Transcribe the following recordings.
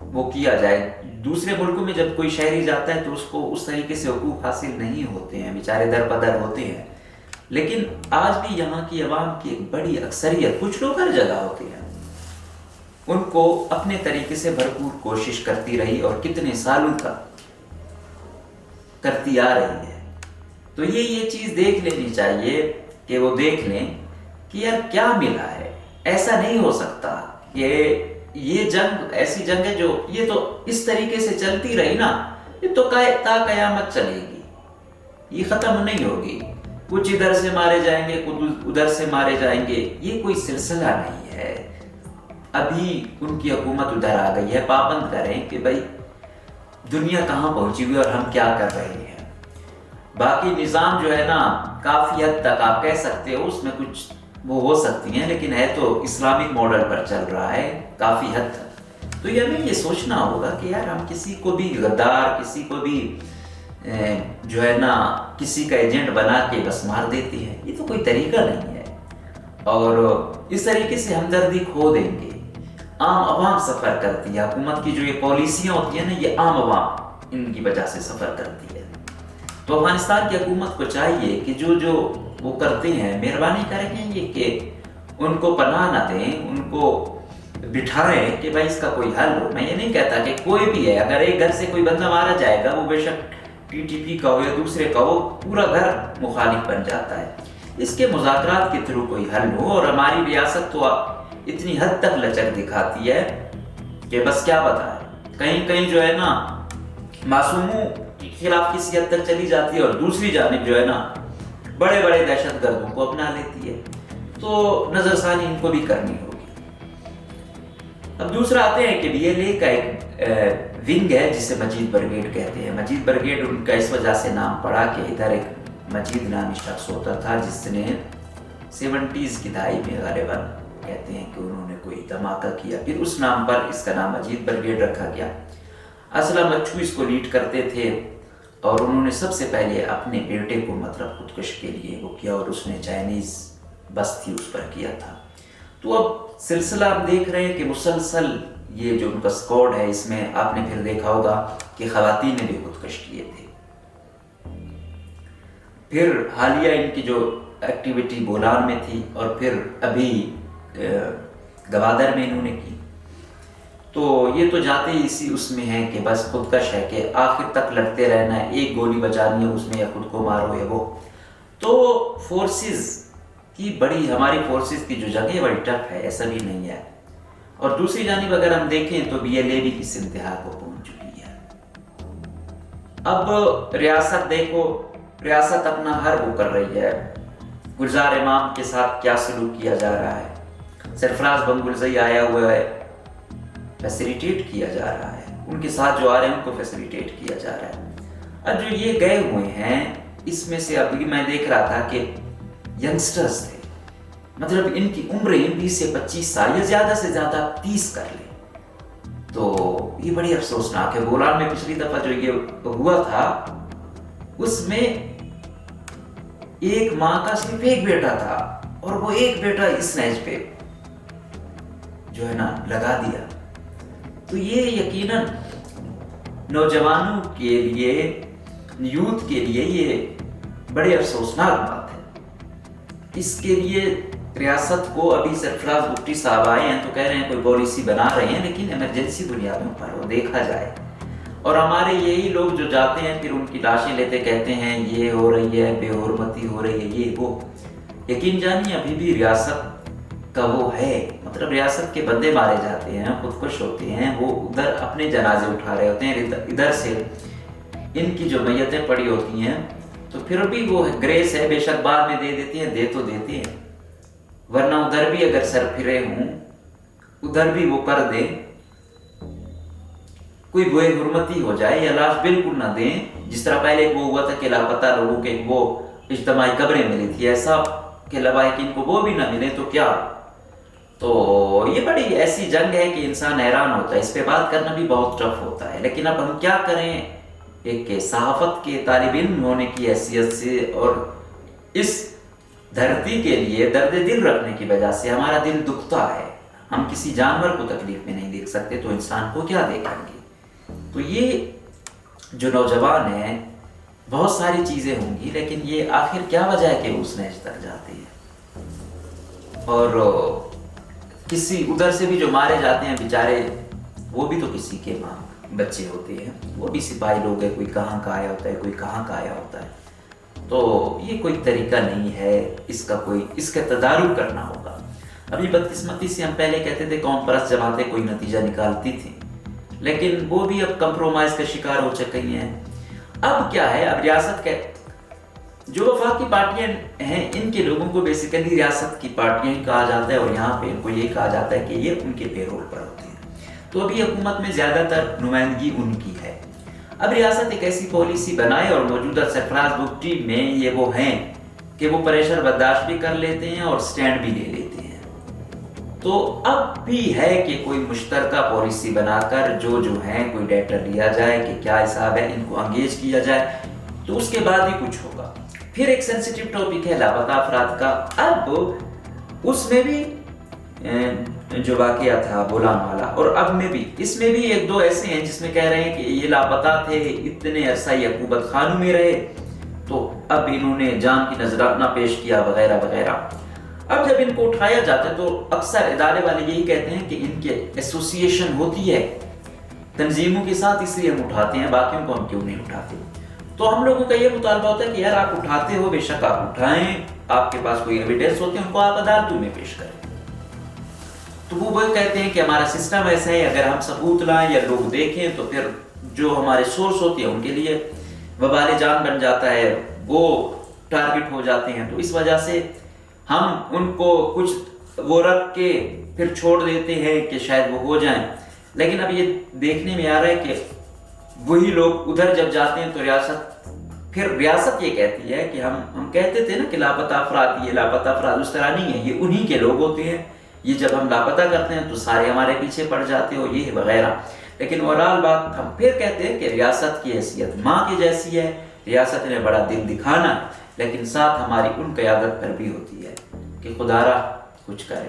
وہ کیا جائے. دوسرے ملکوں میں جب کوئی شہری جاتا ہے تو اس کو اس طریقے سے حقوق حاصل نہیں ہوتے ہیں, بیچارے در بدر ہوتے ہیں. لیکن آج بھی یہاں کی عوام کی ایک بڑی اکثریت, کچھ لوگ ہر جگہ ہوتے ہیں, ان کو اپنے طریقے سے بھرپور کوشش کرتی رہی اور کتنے سالوں تک کرتی آ رہی ہے. تو یہ چیز دیکھ لینی چاہیے کہ وہ دیکھ لیں کہ یار کیا ملا ہے. ایسا نہیں ہو سکتا کہ یہ جنگ ایسی جنگ ہے جو یہ تو اس طریقے سے چلتی رہی نا, یہ تو تا قیامت چلے گی, یہ ختم نہیں ہوگی. کچھ ادھر سے مارے جائیں گے, کچھ ادھر سے مارے جائیں گے, یہ کوئی سلسلہ نہیں ہے. ابھی ان کی حکومت ادھر آ گئی ہے, پابند کریں کہ بھائی دنیا کہاں پہنچی ہوئی اور ہم کیا کر رہے ہیں. باقی نظام جو ہے نا کافی حد تک آپ کہہ سکتے ہو اس میں کچھ وہ ہو سکتی ہیں, لیکن ہے تو اسلامک ماڈل پر چل رہا ہے کافی حد تک. تو یہ ہمیں یہ سوچنا ہوگا کہ یار ہم کسی کو بھی غدار, کسی کو بھی جو ہے نا کسی کا ایجنٹ بنا کے بس مار دیتے ہیں, یہ تو کوئی طریقہ نہیں ہے. اور اس طریقے سے ہمدردی کھو دیں گے. عام عوام سفر کرتی ہے, حکومت کی جو یہ پالیسیاں ہوتی ہیں نا یہ عام عوام ان کی وجہ سے سفر کرتی ہے. تو افغانستان کی حکومت کو چاہیے کہ جو وہ کرتے ہیں مہربانی کر کے یہ کہ ان کو پناہ نہ دیں, ان کو بٹھائیں کہ بھائی اس کا کوئی حل ہو. میں یہ نہیں کہتا کہ کوئی بھی ہے, اگر ایک گھر سے کوئی بندہ مارا جائے گا, وہ بے شک ٹی ٹی پی کا ہو یا دوسرے کا ہو, پورا گھر مخالف بن جاتا ہے. اس کے مذاکرات کے تھرو کوئی حل ہو. اور ہماری ریاست تو اتنی حد تک لچک دکھاتی ہے کہ بس کیا بتائیں, کہیں جو ہے نا معصوموں کے خلاف کسی حد تک چلی جاتی ہے اور دوسری جانب جو ہے نا بڑے بڑے دہشت گردوں کو اپنا لیتی ہے. تو نظر ثانی ان کو بھی کرنی ہوگی. اب دوسرا آتے ہیں کہ DLA کا ایک ونگ ہے جسے مجید برگیڈ کہتے ہیں. مجید برگیڈ ان کا اس وجہ سے نام پڑا کہ ادھر ایک مجید نامی شخص ہوتا تھا جس نے 70s کی دہائی میں غالباً کہتے ہیں کہ انہوں نے کوئی دھماکہ کیا, پھر اس نام پر اس کا نام مجید برگیڈ رکھا گیا. اسلم مچھو اس کو لیڈ کرتے تھے اور انہوں نے سب سے پہلے اپنے بیٹے کو مطلب خودکش کے لیے وہ کیا, اور اس نے چائنیز بس تھی اس پر کیا تھا. تو اب سلسلہ ہم دیکھ رہے ہیں کہ مسلسل یہ جو ان کا سکواڈ ہے اس میں آپ نے پھر دیکھا ہوگا کہ خواتین نے بھی خودکش کیے تھے. پھر حالیہ ان کی جو ایکٹیویٹی بولان میں تھی اور پھر ابھی گوادر میں انہوں نے کی. تو یہ تو جاتے ہی اسی اس میں ہے کہ بس خودکش ہے کہ آخر تک لڑتے رہنا ہے, ایک گولی بچانی ہے اس میں, یا خود کو مارو یا وہ. تو فورسز کی بڑی, ہماری فورسز کی جو جگہ ہے بڑی ٹف ہے, ایسا بھی نہیں ہے. اور دوسری جانب اگر ہم دیکھیں تو BLA بھی اس انتہا کو پہنچ چکی ہے. اب ریاست دیکھو, ریاست اپنا ہر وہ کر رہی ہے. گلزار امام کے ساتھ کیا سلوک کیا جا رہا ہے, سرفراز بنگلزئی آیا ہوا ہے, فیسیلیٹیٹ کیا جا رہا ہے, ان کے ساتھ جو آ رہے ہیں ان کو فیسیلیٹیٹ کیا جا رہا ہے. اب جو یہ گئے ہوئے ہیں اس میں سے ابھی میں دیکھ رہا تھا کہ ینگسٹرز تھے, مطلب ان کی عمریں 20 سے 25 سال یا زیادہ سے زیادہ 30 کر لیں. تو یہ بڑی افسوسناک ہے. بولان میں پچھلی دفعہ جو یہ ہوا تھا اس میں ایک ماں کا صرف ایک بیٹا تھا اور وہ ایک بیٹا اس نیج پہ جو ہے نا لگا دیا. تو یہ یقیناً نوجوانوں کے لیے, یوتھ کے لیے یہ بڑے افسوسناک بات ہے. اس کے لیے ریاست کو ابھی سرفراز بگٹی صاحب آئے ہیں تو کہہ رہے ہیں کوئی پالیسی بنا رہے ہیں, لیکن ایمرجنسی بنیادوں پر وہ دیکھا جائے. اور ہمارے یہی لوگ جو جاتے ہیں پھر ان کی لاشیں لیتے کہتے ہیں یہ ہو رہی ہے, بے حرمتی ہو رہی ہے, یہ وہ. یقین جانیے ابھی بھی ریاست کا وہ ہے, مطلب ریاست کے بندے مارے جاتے ہیں, خودکش ہوتے ہیں, وہ ادھر اپنے جنازے اٹھا رہے ہوتے ہیں, ادھر سے ان کی جو میتیں پڑی ہوتی ہیں. تو پھر بھی وہ گریس ہے, بے شک بعد میں دے دیتے ہیں, دے تو دیتے ہیں, ورنہ ادھر بھی اگر سر پھرے ہوں ادھر بھی وہ کر دیں, کوئی بے حرمتی ہو جائے یا لاش بالکل نہ دیں. جس طرح پہلے وہ ہوا تھا کہ لاپتہ لوگوں کے وہ اجتماعی قبریں ملی تھی, ایسا کہ لوائق ان کو وہ بھی نہ ملے تو کیا. تو یہ بڑی ایسی جنگ ہے کہ انسان حیران ہوتا ہے, اس پہ بات کرنا بھی بہت ٹف ہوتا ہے. لیکن اب ہم کیا کریں, ایک صحافت کے طالب علم ہونے کی حیثیت سے اور اس دھرتی کے لیے درد دل رکھنے کی وجہ سے ہمارا دل دکھتا ہے. ہم کسی جانور کو تکلیف میں نہیں دیکھ سکتے تو انسان کو کیا دیکھیں گے؟ تو یہ جو نوجوان ہیں بہت ساری چیزیں ہوں گی، لیکن یہ آخر کیا وجہ ہے کہ اس نہج تک جاتے ہیں؟ اور کسی ادھر سے بھی جو مارے جاتے ہیں بیچارے، وہ بھی تو کسی کے ماں بچے ہوتے ہیں، وہ بھی سپاہی لوگ ہیں، کوئی کہاں کا آیا ہوتا ہے، کوئی کہاں کا آیا ہوتا ہے۔ تو یہ کوئی طریقہ نہیں ہے، اس کا تدارک کرنا ہوگا۔ ابھی بدقسمتی سے ہم پہلے کہتے تھے قوم پرست جماعتیں کوئی نتیجہ نکالتی تھیں، لیکن وہ بھی اب کمپرومائز کا شکار ہو چکی ہیں۔ اب کیا ہے، اب ریاست کے جو وفاقی پارٹیاں ہیں ان کے لوگوں کو بیسیکلی ریاست کی پارٹیاں ہی کہا جاتا ہے، اور یہاں پہ ان کو یہ کہا جاتا ہے کہ یہ ان کے پیرول پر ہوتے ہیں۔ تو ابھی حکومت میں زیادہ تر نمائندگی ان کی ہے۔ اب ریاست ایک ایسی پالیسی بنائے، اور موجودہ سرفراز بگٹی میں یہ وہ ہیں کہ وہ پریشر برداشت بھی کر لیتے ہیں اور سٹینڈ بھی لے لیتے ہیں۔ تو اب بھی ہے کہ کوئی مشترکہ پالیسی بنا کر جو ہیں کوئی ڈیٹا لیا جائے کہ کیا حساب ہے، ان کو انگیج کیا جائے، تو اس کے بعد ہی کچھ ہوگا۔ پھر ایک سینسیٹیو ٹاپک ہے لاپتہ افراد کا۔ اب اس میں بھی جو واقعہ تھا بولان والا، اور اب میں بھی اس میں بھی ایک دو ایسے ہیں جس میں کہہ رہے ہیں کہ یہ لاپتہ تھے، اتنے عرصہ یہ عقوبت خانوں میں رہے، تو اب انہوں نے جان کی نذرانہ پیش کیا وغیرہ وغیرہ۔ اب جب ان کو اٹھایا جاتا ہے تو اکثر ادارے والے یہی کہتے ہیں کہ ان کے ایسوسیشن ہوتی ہے تنظیموں کے ساتھ، اس لیے ہم اٹھاتے ہیں، باقیوں کو ہم کیوں نہیں اٹھاتے؟ تو ہم لوگوں کا یہ مطالبہ ہوتا ہے کہ یار آپ اٹھاتے ہو، بے شک آپ اٹھائیں، آپ کے پاس کوئی ایویڈنس ہوتے ہیں ان کو آپ عدالتوں میں پیش کریں۔ تو وہ کہتے ہیں کہ ہمارا سسٹم ایسا ہے، اگر ہم ثبوت لائیں یا لوگ دیکھیں تو پھر جو ہمارے سورس ہوتے ہیں ان کے لیے وبال جان بن جاتا ہے، وہ ٹارگٹ ہو جاتے ہیں۔ تو اس وجہ سے ہم ان کو کچھ وہ رکھ کے پھر چھوڑ دیتے ہیں کہ شاید وہ ہو جائیں۔ لیکن اب یہ دیکھنے میں آ رہا ہے کہ وہی لوگ ادھر جب جاتے ہیں تو ریاست یہ کہتی ہے کہ ہم کہتے تھے نا کہ لاپتہ افراد، یہ لاپتہ افراد اس طرح نہیں ہے، یہ انہی کے لوگ ہوتے ہیں، یہ جب ہم لاپتہ کرتے ہیں تو سارے ہمارے پیچھے پڑ جاتے ہو، یہ وغیرہ۔ لیکن اوورال بات ہم پھر کہتے ہیں کہ ریاست کی حیثیت ماں کی جیسی ہے، ریاست نے بڑا دل دکھانا ہے، لیکن ساتھ ہماری ان قیادت پر بھی ہوتی ہے کہ خدا را کچھ کرے،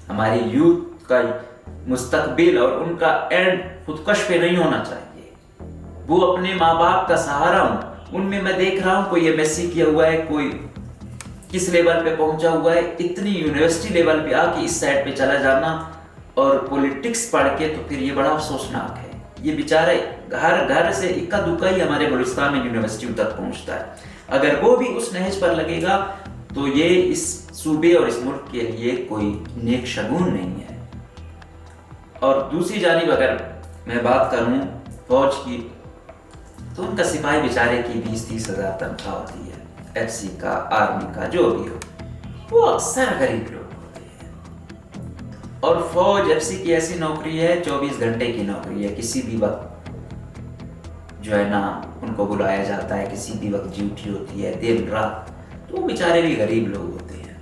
ہماری یوتھ کا مستقبل اور ان کا اینڈ خودکش پہ نہیں ہونا چاہیے۔ وہ اپنے ماں باپ کا سہارا ہوں، ان میں دیکھ رہا ہوں کوئی ایم ایس سی کیا ہوا ہے، کوئی کس لیول پہ پہنچا ہوا ہے، اتنی یونیورسٹی لیول پہ آ کے اس سائڈ پہ چلا جانا اور پولیٹکس پڑھ کے، تو پھر یہ بڑا افسوسناک ہے۔ یہ بیچارے گھر سے اکا دکا ہی ہمارے بلوچستان میں یونیورسٹیوں تک پہنچتا ہے۔ اگر وہ بھی اس نہج پر لگے گا تو یہ اس صوبے اور اس ملک کے لیے کوئی نیک شگون نہیں ہے۔ اور دوسری جانب اگر میں بات کروں فوج کی، تو ان کا سپاہی بیچارے کی 20-30 ہزار تنخواہ ہوتی ہے، ایف سی کا، آرمی کا، جو بھی ہو، وہ اکثر غریب لوگ ہوتے ہیں۔ اور فوج ایف سی کی ایسی نوکری ہے، 24 گھنٹے کی نوکری ہے، کسی بھی وقت جو ہے نا ان کو بلایا جاتا ہے، کسی بھی وقت ڈیوٹی ہوتی ہے، دن رات۔ تو وہ بیچارے بھی غریب لوگ ہوتے ہیں۔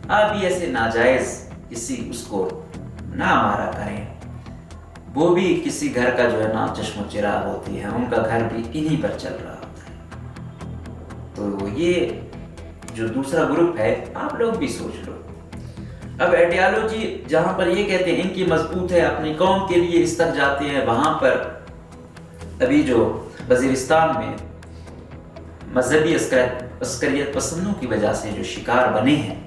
آپ بھی ایسے ناجائز کسی اس کو نہ مارا کریں، وہ بھی کسی گھر کا جو ہے نا چشم و چراغ ہوتی ہے، ان کا گھر بھی انہی پر چل رہا ہوتا ہے۔ تو یہ جو دوسرا گروپ ہے، آپ لوگ بھی سوچ لو۔ اب آئیڈیالوجی جہاں پر یہ کہتے ہیں ان کی مضبوط ہے، اپنی قوم کے لیے اس تک جاتے ہیں، وہاں پر ابھی جو وزیرستان میں مذہبی عسکریت پسندوں کی وجہ سے جو شکار بنے ہیں،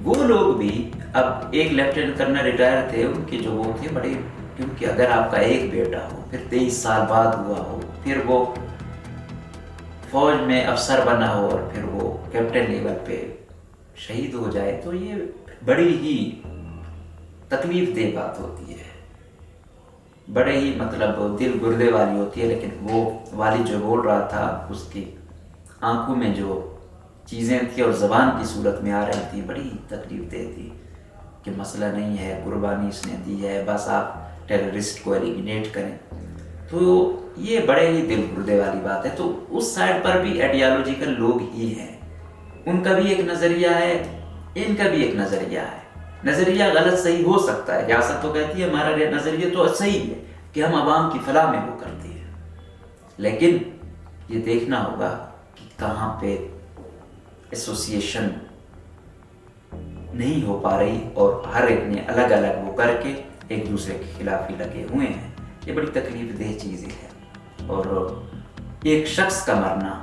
وہ لوگ بھی اب ایک لیفٹیننٹ کرنل ریٹائر تھے، ان کے جو وہ تھے بڑے، کیونکہ اگر آپ کا ایک بیٹا ہو، پھر 23 سال بعد ہوا ہو، پھر وہ فوج میں افسر بنا ہو اور پھر وہ کیپٹن لیول پہ شہید ہو جائے، تو یہ بڑی ہی تکلیف دہ بات ہوتی ہے، بڑے ہی مطلب دل گردے والی ہوتی ہے۔ لیکن وہ والد جو بول رہا تھا، اس کی آنکھوں میں جو چیزیں تھیں اور زبان کی صورت میں آ رہی تھی، بڑی تکلیف دہ تھی کہ مسئلہ نہیں ہے، قربانی اس نے دی ہے، بس آپ ٹیررسٹ کو ایلیمینیٹ کریں۔ تو یہ بڑے ہی دل گردے والی بات ہے۔ تو اس سائڈ پر بھی آئیڈیالوجیکل لوگ ہی ہیں، ان کا بھی ایک نظریہ ہے، ان کا بھی ایک نظریہ ہے۔ نظریہ غلط صحیح ہو سکتا ہے، ریاست تو کہتی ہے ہمارا نظریہ تو صحیح ہے کہ ہم عوام کی فلاح میں وہ کرتے ہیں، لیکن یہ دیکھنا ہوگا کہ کہاں پہ ایسوسیشن نہیں ہو پا رہی اور ہر ایک نے الگ الگ وہ کر کے ایک دوسرے کے خلاف ہی لگے ہوئے ہیں. یہ بڑی تکلیف دہ چیزیں ہیں. اور ایک شخص کا مرنا،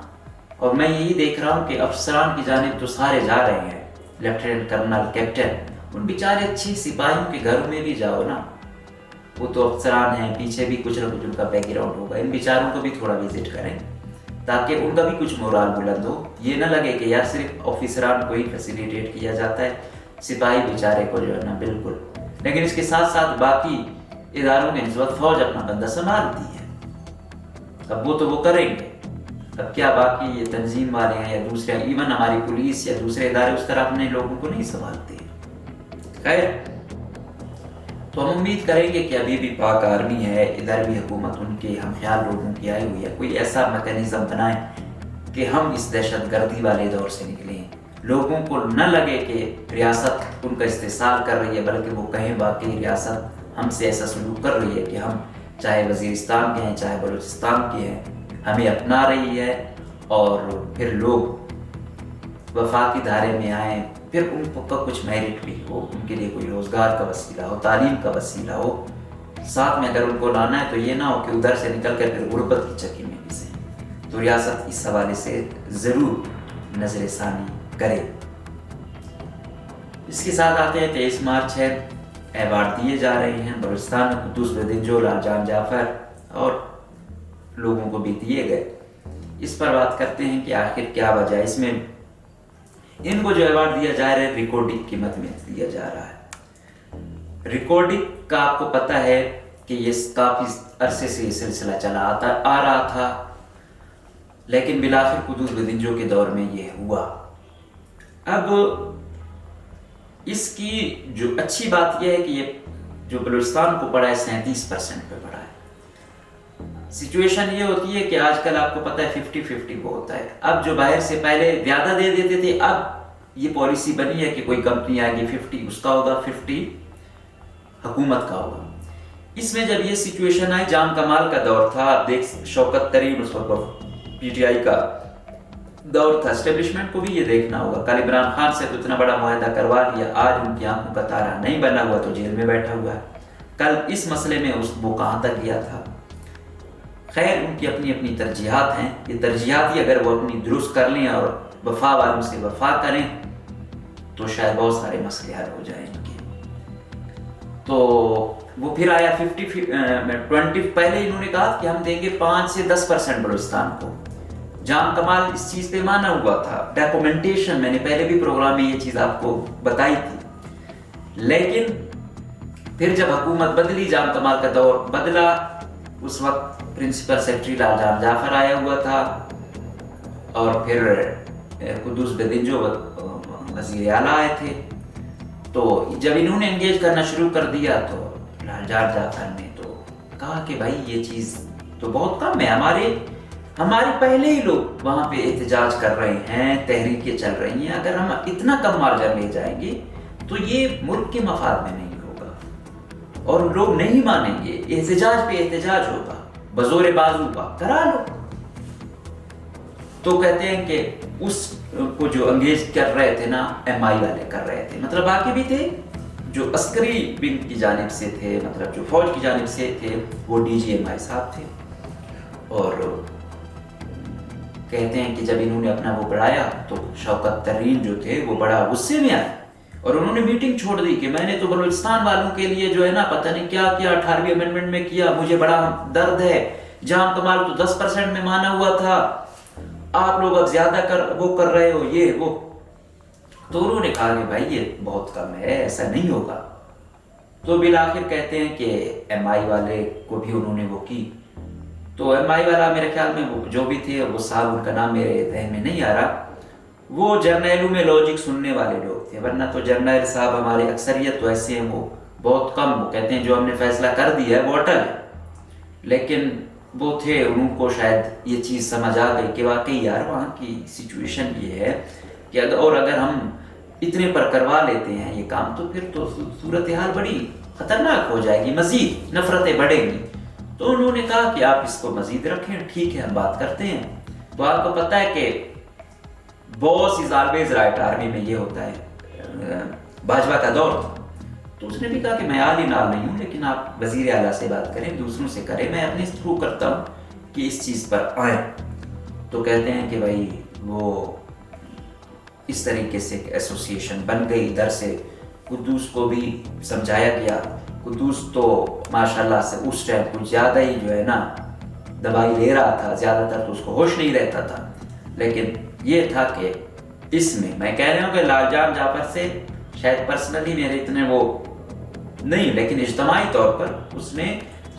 اور میں یہی دیکھ رہا ہوں کہ افسران کی جانب تو سارے جا رہے ہیں، لیفٹیننٹ کرنل، کیپٹن، ان بیچارے اچھی سپاہیوں کے گھروں میں بھی جاؤ نا، وہ تو افسران ہیں، پیچھے بھی کچھ نہ کچھ ان کا بیک گراؤنڈ ہوگا، ان بیچاروں کو بھی تھوڑا وزٹ کریں تاکہ ان کا بھی کچھ مورال بلند ہو. یہ نہ لگے کہ یار صرف آفیسران کو ہی فیسیلیٹیٹ کیا جاتا ہے، سپاہی بیچارے کو جو ہے نا بالکل. لیکن اس کے ساتھ ساتھ باقی اداروں کے نسبت فوج اپنا بندہ سنبھالتی ہے. اب وہ تو وہ کریں گے، اب کیا باقی یہ تنظیم والے ہیں یا دوسرے، ایون ہماری پولیس یا دوسرے ادارے اس طرح اپنے لوگوں کو نہیں سنبھالتے. خیر، تو ہم امید کریں گے کہ ابھی بھی پاک آرمی ہے، ادھر بھی حکومت ان کے ہم خیال لوگوں کی آئی ہوئی ہے، کوئی ایسا میکینزم بنائیں کہ ہم اس دہشت گردی والے دور سے نکلیں. لوگوں کو نہ لگے کہ ریاست ان کا استحصال کر رہی ہے، بلکہ وہ کہیں واقعی ریاست ہم سے ایسا سلوک کر رہی ہے کہ ہم چاہے وزیرستان کے ہیں چاہے بلوچستان کے ہیں ہمیں اپنا رہی ہے، اور پھر لوگ وفاقی دھارے میں آئیں، پھر ان کو کچھ میرٹ بھی ہو، ان کے لیے کوئی روزگار کا وسیلہ ہو، تعلیم کا وسیلہ ہو. ساتھ میں اگر ان کو لانا ہے تو یہ نہ ہو کہ ادھر سے نکل کر پھر غربت کی چکی میں گھسیں. تو ریاست اس حوالے سے ضرور نظر ثانی کرے. اس کے ساتھ آتے ہیں 23 مارچ ہے، ایوارڈ دیے جا رہے ہیں. بلوچستان میں قدوس بدنجو، لال جان جعفر اور لوگوں کو بھی دیے گئے. اس پر بات کرتے ہیں کہ آخر کیا وجہ ہے. اس میں ان کو جو ایوارڈ دیا جا رہا ہے ریکارڈنگ قیمت میں دیا جا رہا ہے. ریکارڈنگ کا آپ کو پتہ ہے کہ یہ کافی عرصے سے یہ سلسلہ چلا آ رہا تھا، لیکن بالآخر قدوس بدنجو کے دور میں یہ ہوا. اب اس کی جو اچھی بات یہ ہے کہ یہ جو بلوچستان کو پڑا ہے 37% پہ پڑا ہے. سچویشن یہ ہوتی ہے کہ آج کل آپ کو پتہ ہے 50-50 کو ہوتا ہے. اب جو باہر سے پہلے زیادہ دے دیتے تھے، اب یہ پالیسی بنی ہے کہ کوئی کمپنی آئے گی 50 اس کا ہوگا، 50 حکومت کا ہوگا. اس میں جب یہ سچویشن آئی، جام کمال کا دور تھا، آپ دیکھ شوکت ترین اس وقت پی ٹی آئی کا دور تھا. اسٹیبلشمنٹ کو بھی یہ دیکھنا ہوگا. کل عمران خان سے تو اتنا بڑا معاہدہ کروا لیا، آج ان کی آنکھوں کا تارا نہیں بنا ہوا تو جیل میں بیٹھا ہوا ہے. کل اس مسئلے میں وہ کہاں تک گیا تھا. خیر، ان کی اپنی اپنی ترجیحات ہیں. یہ ترجیحات ہی اگر وہ اپنی درست کر لیں اور وفا والوں سے وفا کریں تو شاید بہت سارے مسئلے حل ہو جائیں ان کے. تو وہ پھر آیا 50-20. پہلے انہوں نے کہا کہ ہم دیں گے 5 سے 10% بلوچستان کو. جام کمال اس چیز پہ مانا ہوا تھا. ڈاکومنٹیشن میں نے پہلے بھی پروگرام میں یہ چیز آپ کو بتائی تھی. لیکن پھر جب حکومت بدلی، جام کمال کا دور بدلا، اس وقت پرنسپل سیکرٹری لال جان جعفر آیا ہوا تھا، اور پھر قدوس بدنجو وزیر اعلیٰ آئے تھے. تو جب انہوں نے انگیج کرنا شروع کر دیا تو لال جان جعفر نے تو کہا کہ بھائی یہ چیز تو بہت کم ہے، ہمارے پہلے ہی لوگ وہاں پہ احتجاج کر رہے ہیں، تحریکیں چل رہی ہیں، اگر ہم اتنا کم مارجن لے جائیں گے تو یہ ملک کے مفاد میں نہیں ہوگا اور لوگ نہیں مانیں گے. احتجاج پہ احتجاج ہوگا، بزور بازو کا کرا لو. تو کہتے ہیں کہ اس کو جو انگیج کر رہے تھے نا، ایم آئی والے کر رہے تھے، مطلب باقی بھی تھے جو عسکری ونگ کی جانب سے تھے، مطلب جو فوج کی جانب سے تھے، وہ ڈی جی ایم آئی صاحب تھے. اور کہتے ہیں کہ جب انہوں نے اپنا وہ بڑھایا تو شوکت ترین جو تھے وہ بڑا غصے میں آئے اور انہوں نے میٹنگ چھوڑ دی کہ میں نے تو بلوچستان والوں کے لیے جو ہے نا پتہ نہیں کیا 18ویں امینڈمنٹ میں کیا، مجھے بڑا درد ہے. جام کمال تو 10% میں مانا ہوا تھا، آپ لوگ اب زیادہ وہ کر رہے ہو، یہ وہ. تو انہوں نے کہا کہ بھائی یہ بہت کم ہے، ایسا نہیں ہوگا. تو بالآخر کہتے ہیں کہ ایم آئی والے کو بھی انہوں نے وہ کی. تو ایم آئی والا میرے خیال میں وہ جو بھی تھے، وہ صاحب ان کا نام میرے ذہن میں نہیں آ رہا، وہ جرنیلوں میں لاجک سننے والے لوگ تھے. ورنہ تو جرنیل صاحب ہمارے اکثریت تو ایسے ہیں، وہ بہت کم، وہ کہتے ہیں جو ہم نے فیصلہ کر دیا ہے وہ اٹل ہے. لیکن وہ تھے، انہوں کو شاید یہ چیز سمجھ آ گئی کہ واقعی یار وہاں کی سچویشن یہ ہے کہ اگر ہم اتنے پر کروا لیتے ہیں یہ کام تو پھر تو صورتحال بڑی خطرناک ہو جائے گی، مزید نفرتیں بڑھیں گی. تو انہوں نے کہا کہ آپ اس کو مزید رکھیں، ٹھیک ہے ہم بات کرتے ہیں. تو آپ کو پتہ ہے کہ باس از آلویز رائٹ، آرمی میں یہ ہوتا ہے. باجوہ کا دور تھا، تو اس نے بھی کہا کہ میں عالی نال نہیں ہوں، لیکن آپ وزیر اعلیٰ سے بات کریں، دوسروں سے کریں، میں اپنے تھرو کرتا ہوں کہ اس چیز پر آئیں۔ تو کہتے ہیں کہ بھائی وہ اس طریقے سے ایسوسی ایشن بن گئی، ادھر سے قدوس کو بھی سمجھایا گیا۔ قدوس تو ماشاءاللہ سے اس ٹائم کچھ زیادہ ہی جو ہے نا دوائی لے رہا تھا، زیادہ تر تو اس کو ہوش نہیں رہتا تھا، لیکن یہ تھا کہ اس میں کہہ رہا ہوں کہ لال جان جعفر سے شاید پرسنلی میرے اتنے وہ نہیں، لیکن اجتماعی طور پر اس نے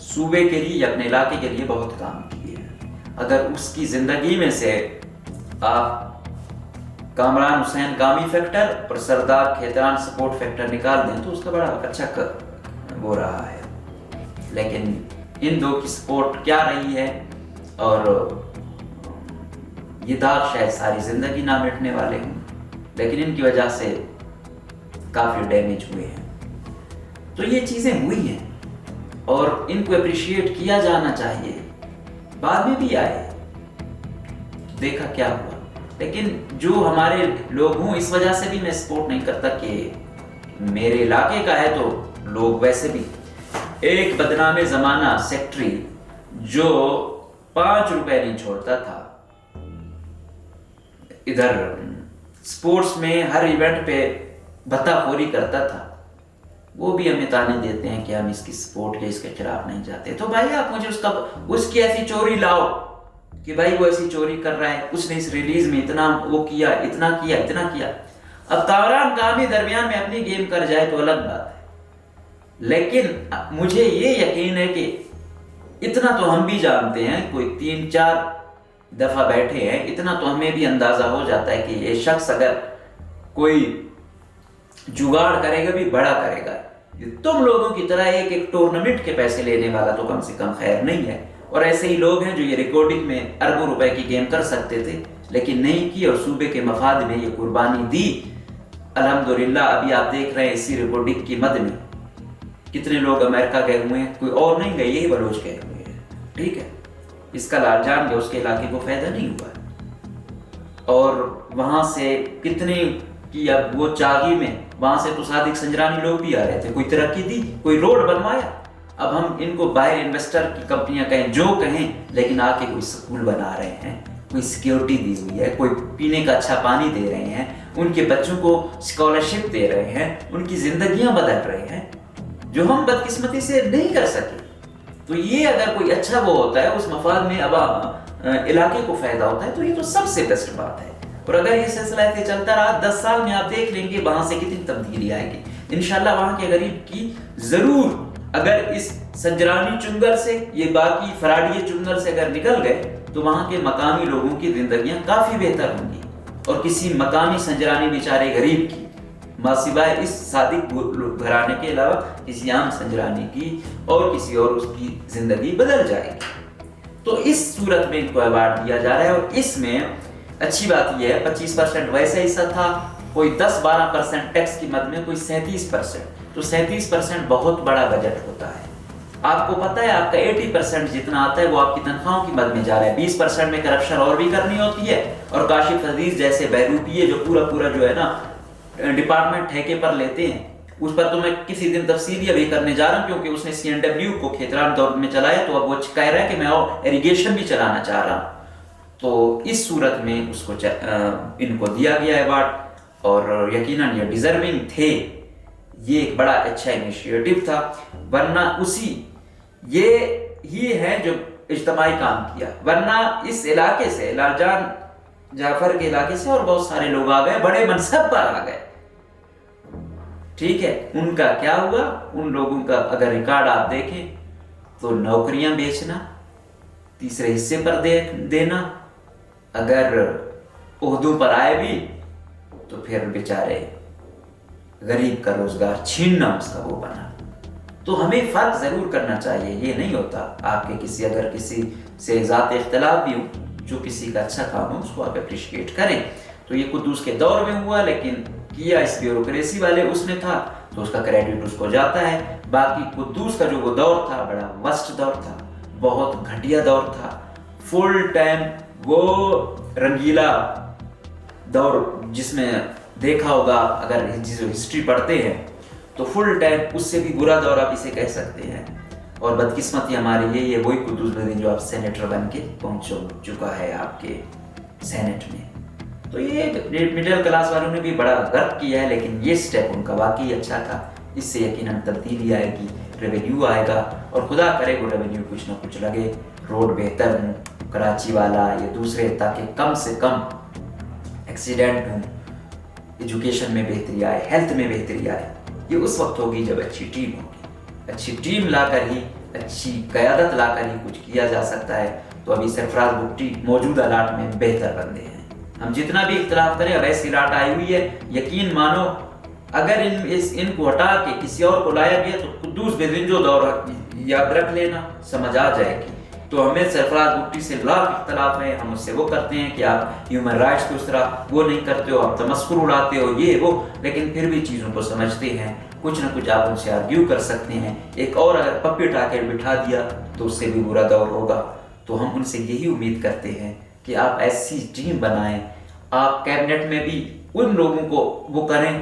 صوبے کے لیے یا اپنے علاقے کے لیے بہت کام کیے ہیں۔ اگر اس کی زندگی میں سے آپ کامران حسین گامی فیکٹر اور سردار کھیتران سپورٹ فیکٹر نکال دیں تو اس کا بڑا اچھا وہ رہا ہے، لیکن ان دو کی سپورٹ کیا رہی ہے، اور یہ داغ شاید ساری زندگی نہ مٹنے والے ہوں، لیکن ان کی وجہ سے کافی ڈیمیج ہوئے ہیں۔ تو یہ چیزیں ہوئی ہیں اور ان کو اپریشیٹ کیا جانا چاہیے۔ بعد میں بھی آئے، دیکھا کیا ہوا، لیکن جو ہمارے لوگ ہوں، اس وجہ سے بھی میں سپورٹ نہیں کرتا کہ میرے علاقے کا ہے تو لوگ ویسے بھی۔ ایک بدنام زمانہ سیکٹری جو 5 روپے نہیں چھوڑتا تھا، ادھر سپورٹس میں ہر ایونٹ پہ بھتہ خوری کرتا تھا، وہ بھی ہمیں تانے دیتے ہیں کہ ہم اس کی سپورٹ کے اس کے خلاف نہیں جاتے۔ تو بھائی آپ مجھے اس کی ایسی چوری لاؤ کہ بھائی وہ ایسی چوری کر رہا ہے، اس نے اس ریلیز میں اتنا وہ کیا، اتنا کیا۔ اب کامران کامی درمیان میں اپنی گیم کر جائے تو الگ بات ہے، لیکن مجھے یہ یقین ہے کہ اتنا تو ہم بھی جانتے ہیں، کوئی 3-4 دفعہ بیٹھے ہیں، اتنا تو ہمیں بھی اندازہ ہو جاتا ہے کہ یہ شخص اگر کوئی جگاڑ کرے گا بھی بڑا کرے گا۔ تم لوگوں کی طرح ایک ٹورنامنٹ کے پیسے لینے والا تو کم سے کم خیر نہیں ہے، اور ایسے ہی لوگ ہیں جو یہ ریکارڈنگ میں اربوں روپے کی گیم کر سکتے تھے لیکن نہیں کی، اور صوبے کے مفاد میں یہ قربانی دی۔ الحمدللہ ابھی آپ دیکھ رہے ہیں اسی ریکارڈنگ کی مد میں کتنے لوگ امریکہ گئے ہوئے ہیں، کوئی اور نہیں گئے، یہی بلوچ گئے ہوئے ہیں، ٹھیک ہے۔ اس کا لال جان گیا، اس کے علاقے کو فائدہ نہیں ہوا، اور وہاں سے کتنے کی اب وہ چاغی میں وہاں سے تو صادق سنجرانی لوگ بھی آ رہے تھے، کوئی ترقی دی، کوئی روڈ بنوایا۔ اب ہم ان کو باہر انویسٹر کی کمپنیاں کہیں جو کہیں، لیکن آ کے کوئی سکول بنا رہے ہیں، کوئی سیکیورٹی دی ہوئی ہے، کوئی پینے کا اچھا پانی دے رہے ہیں، ان کے بچوں کو اسکالرشپ دے رہے ہیں، ان کی زندگیاں بدل رہے ہیں، جو ہم بدقسمتی سے نہیں کر سکے۔ تو یہ اگر کوئی اچھا وہ ہوتا ہے، اس مفاد میں علاقے کو فائدہ ہوتا ہے، تو یہ تو سب سے بیسٹ بات ہے۔ اور اگر یہ سلسلہ ایسے چلتا رہا 10 سال میں، آپ دیکھ لیں گے وہاں سے کتنی تبدیلی آئے گی انشاءاللہ۔ وہاں کے غریب کی ضرور، اگر اس سنجرانی چنگل سے، یہ باقی فراڈی چنگل سے اگر نکل گئے تو وہاں کے مقامی لوگوں کی زندگیاں کافی بہتر ہوں گی، اور کسی مقامی سنجرانی بیچارے غریب کی ماسوائے اس صادق گھرانے کے علاوہ کسی عام سنجرانی کی اور کسی اور اس کی زندگی بدل جائے گی۔ تو اس صورت میں ان کو ایوارڈ دیا جا رہا ہے، اور اس میں اچھی بات یہ ہے 25% ویسے حصہ تھا، کوئی 10-12% ٹیکس کی مد میں، کوئی 37%، تو 37% بہت بڑا بجٹ ہوتا ہے۔ آپ کو پتہ ہے آپ کا 80% جتنا آتا ہے وہ آپ کی تنخواہوں کی مد میں جا رہا ہے، 20% میں کرپشن اور بھی کرنی ہوتی ہے، اور کاشف عزیز جیسے بہروپیے جو پورا جو ہے نا ڈپارٹمنٹ ٹھیکے پر لیتے ہیں، اس پر تو میں کسی دن تفصیلی ابھی کرنے جا رہا ہوں، کیونکہ اس نے CNW کو کھیتران دور میں چلایا، تو اب وہ کہہ رہا ہے کہ میں اور ایریگیشن بھی چلانا چاہ رہا ہوں۔ تو اس صورت میں اس کو ان کو دیا گیا ایوارڈ، اور یقیناً یہ ڈیزرونگ تھے، یہ ایک بڑا اچھا انیشیٹو تھا، ورنہ یہ ہی ہے جو اجتماعی کام کیا، ورنہ اس علاقے سے لال جان جعفر کے علاقے سے اور بہت سارے لوگ آ گئے، بڑے منصب پر آ گئے، ٹھیک ہے۔ ان کا کیا ہوا؟ ان لوگوں کا اگر ریکارڈ آپ دیکھیں تو نوکریاں بیچنا، تیسرے حصے پر دینا، اگر عہدوں پر آئے بھی تو پھر بیچارے غریب کا روزگار چھیننا اس کا وہ بنا۔ تو ہمیں فرق ضرور کرنا چاہیے، یہ نہیں ہوتا آپ کے اگر کسی سے ذات اختلاف بھی ہو، جو کسی کا اچھا کام ہو اس کو آپ اپریشیٹ کریں۔ تو یہ قدوس کے دور میں ہوا، لیکن کیا اس بیوروکریسی والے اس نے تھا تو اس کا کریڈٹ اس کو جاتا ہے۔ باقی قدوس کا جو وہ دور تھا بڑا ورسٹ دور تھا، بہت گھٹیا دور تھا، فل ٹائم وہ رنگیلا دور جس میں دیکھا ہوگا اگر جو ہسٹری پڑھتے ہیں تو فل ٹائم اس سے بھی برا دور آپ اسے کہہ سکتے ہیں. اور بدقسمتی ہماری یہ وہی قدوس بدین جو آپ سینیٹر بن کے پہنچ چکا ہے آپ کے سینٹ میں. تو یہ مڈل کلاس والوں نے بھی بڑا غلط کیا ہے، لیکن یہ سٹیپ ان کا واقعی اچھا تھا. اس سے یقیناً تبدیلی آئے گی، ریونیو آئے گا، اور خدا کرے وہ ریونیو کچھ نہ کچھ لگے، روڈ بہتر ہوں کراچی والا یا دوسرے، تاکہ کم سے کم ایکسیڈنٹ ہوں، ایجوکیشن میں بہتری آئے، ہیلتھ میں بہتری آئے. یہ اس وقت ہوگی جب اچھی ٹیم ہوگی. اچھی ٹیم لا کر ہی، اچھی قیادت لا کر ہی کچھ کیا جا سکتا ہے. تو ابھی سرفراز بگٹی موجودہ لاٹ میں بہتر بندے ہیں. ہم جتنا بھی اختلاف کریں، اب ایسی لاٹ آئی ہوئی ہے، یقین مانو اگر ان کو ہٹا کے کسی اور کو لایا گیا تو قدوس بدین جو دور یاد رکھ لینا، سمجھ آ جائے گی. تو ہمیں سرفراز بگٹی سے لاکھ اختلاف ہے، ہم اس سے وہ کرتے ہیں کہ آپ ہیومن رائٹس کو اس طرح وہ نہیں کرتے ہو، آپ تمسخر اڑاتے ہو، یہ وہ، لیکن پھر بھی چیزوں کو سمجھتے ہیں. کچھ نہ کچھ آپ ان سے آرگیو کر سکتے ہیں. ایک اور اگر پپٹ آ کے بٹھا دیا تو اس سے بھی برا دور ہوگا. تو ہم ان سے یہی امید کرتے ہیں کہ آپ ایسی ٹیم بنائیں، آپ کیبنٹ میں بھی ان لوگوں کو وہ کریں.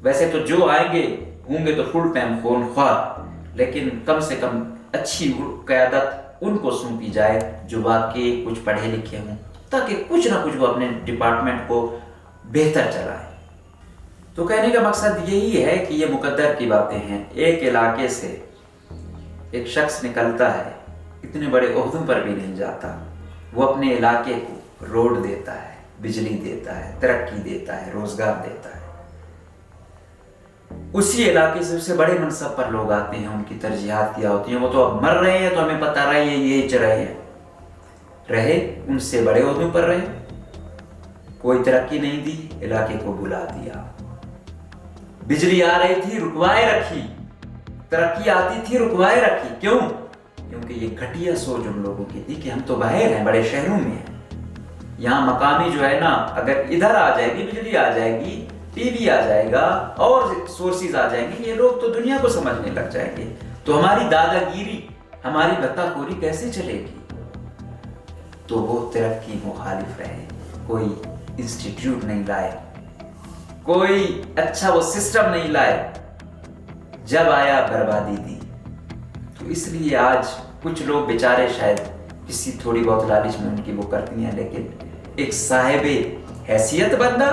ویسے تو جو آئیں گے ہوں گے تو فل ٹائم خون خوار، لیکن کم سے کم اچھی قیادت ان کو سونپی جائے جو واقعی کچھ پڑھے لکھے ہوں، تاکہ کچھ نہ کچھ وہ اپنے ڈپارٹمنٹ کو بہتر چلائیں. تو کہنے کا مقصد یہی ہے کہ یہ مقدر کی باتیں ہیں. ایک علاقے سے ایک شخص نکلتا ہے، اتنے بڑے عہدوں پر بھی نہیں جاتا، وہ اپنے علاقے کو روڈ دیتا ہے، بجلی دیتا ہے، ترقی دیتا ہے، روزگار دیتا ہے. اسی علاقے سے اس سے بڑے منصب پر لوگ آتے ہیں، ان کی ترجیحات کیا ہوتی ہیں. وہ تو اب مر رہے ہیں تو ہمیں پتہ رہے یہ رہے ہیں، رہے ان سے بڑے عہدوں پر رہے، کوئی ترقی نہیں دی، علاقے کو بلا دیا. بجلی آ رہی تھی رکوائے رکھی، ترقی آتی تھی رکوائے رکھی. کیوں؟ کیونکہ یہ گھٹیا سوچ ان لوگوں کی تھی کہ ہم تو باہر ہیں، بڑے شہروں میں ہیں، یہاں مقامی جو ہے نا، اگر ادھر آ جائے گی بجلی، آ جائے گی ٹی وی، آ جائے گا اور سورسز آ جائیں گے، یہ لوگ تو دنیا کو سمجھنے لگ جائیں گے. تو ہماری دادا گیری، ہماری بتا خوری کیسے چلے گی؟ تو وہ ترقی مخالف رہے، کوئی انسٹیٹیوٹ نہیں لائے، کوئی اچھا وہ سسٹم نہیں لائے. جب آیا بربادی دی. تو اس لیے آج کچھ لوگ بیچارے شاید کسی تھوڑی بہت لالچ میں ان کی وہ کرتی ہیں، لیکن ایک صاحب حیثیت بندہ،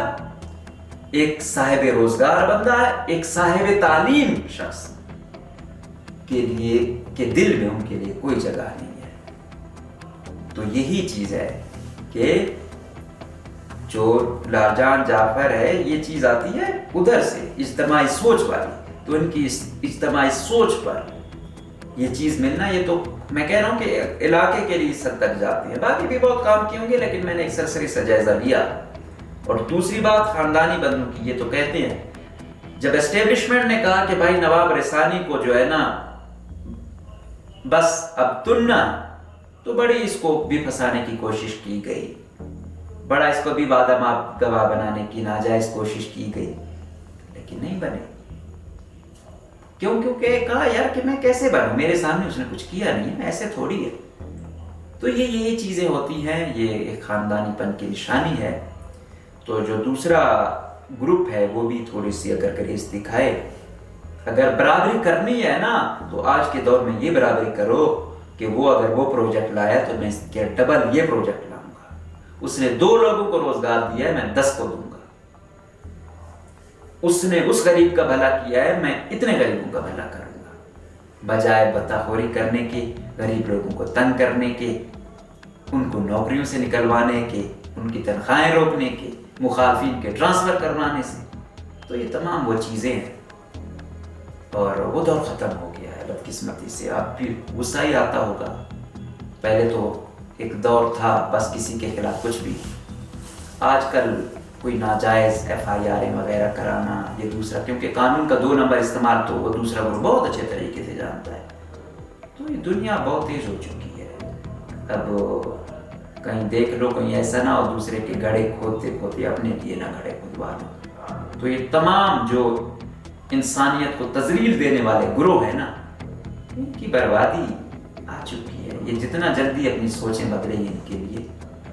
ایک صاحب روزگار بندہ، ایک صاحب تعلیم شخص کے لیے کہ دل میں ان کے لیے کوئی جگہ نہیں ہے. تو یہی چیز ہے کہ جو لاجان جعفر ہے، یہ چیز آتی ہے ادھر سے اجتماعی سوچ والی. تو ان کی اجتماعی سوچ پر یہ چیز ملنا، یہ تو میں کہہ رہا ہوں کہ علاقے کے لیے سب تک جاتی ہے. باقی بھی بہت کام کیے ہوں گے، لیکن میں نے ایک سرسری سا جائزہ لیا. اور دوسری بات خاندانی بندوں کی، یہ تو کہتے ہیں جب اسٹیبلشمنٹ نے کہا کہ بھائی نواب رسانی کو جو ہے نا بس اب تننا، تو بڑی اس کو بھی پھنسانے کی کوشش کی گئی، بڑا اس کو بھی وعدہ ماپ گواہ بنانے کی ناجائز کوشش کی گئی، لیکن نہیں بنے. کیونکہ کہا یار کہ میں کیسے بنوں، میرے سامنے اس نے کچھ کیا نہیں ہے، ایسے تھوڑی ہے. تو یہی چیزیں ہوتی ہیں، یہ ایک خاندانی پن کی نشانی ہے. تو جو دوسرا گروپ ہے وہ بھی تھوڑی سی اگر گریز دکھائے، اگر برابری کرنی ہے نا تو آج کے دور میں یہ برابری کرو کہ وہ اگر وہ پروجیکٹ لایا تو میں اس کے ڈبل یہ پروجیکٹ لاؤں گا. اس نے 2 لوگوں کو روزگار دیا ہے، میں 10 کو دوں گا. اس نے اس غریب کا بھلا کیا ہے، میں اتنے غریبوں کا بھلا کروں گا. بجائے بتاخوری کرنے کے، غریب لوگوں کو تنگ کرنے کے، ان کو نوکریوں سے نکلوانے کے، ان کی تنخواہیں روکنے کے، مخالفین کے ٹرانسفر کروانے سے. تو یہ تمام وہ چیزیں ہیں، اور وہ دور ختم ہو گیا ہے بدقسمتی سے. آپ بھی غصہ ہی آتا ہوگا. پہلے تو ایک دور تھا بس کسی کے خلاف کچھ بھی، آج کل کوئی ناجائز FIR وغیرہ کرانا، یہ دوسرا، کیونکہ قانون کا 2 نمبر استعمال تو وہ دوسرا گروپ بہت اچھے طریقے سے جانتا ہے. تو یہ دنیا بہت تیز ہو چکی ہے. اب کہیں دیکھ لو کہیں ایسا نہ ہو دوسرے کے گڑھے کھودتے کھودتے اپنے لیے نہ گڑھے کھدوا لو. تو یہ تمام جو انسانیت کو تذلیل دینے والے گروہ ہیں نا، ان کی بربادی آ چکی ہے. یہ جتنا جلدی اپنی سوچیں بدلیں گے ان کے لیے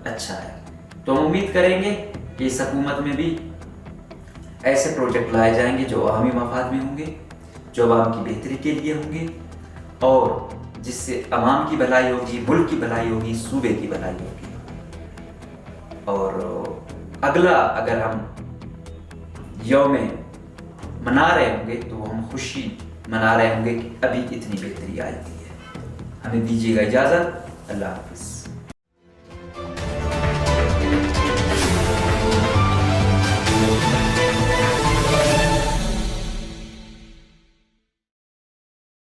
اچھا ہے. تو ہم امید کریں گے کہ اس حکومت میں بھی ایسے پروجیکٹ لائے جائیں گے جو عوامی مفاد میں ہوں گے، جو عوام کی بہتری کے لیے ہوں گے، اور جس سے عوام کی بھلائی ہوگی، ملک کی بھلائی ہوگی، صوبے کی بھلائی ہوگی۔ اور اگلا اگر ہم یوم منا رہے ہوں گے تو ہم خوشی منا رہے ہوں گے کہ ابھی اتنی بہتری آئی ہے۔ ہمیں دیجیے گا اجازت، اللہ حافظ۔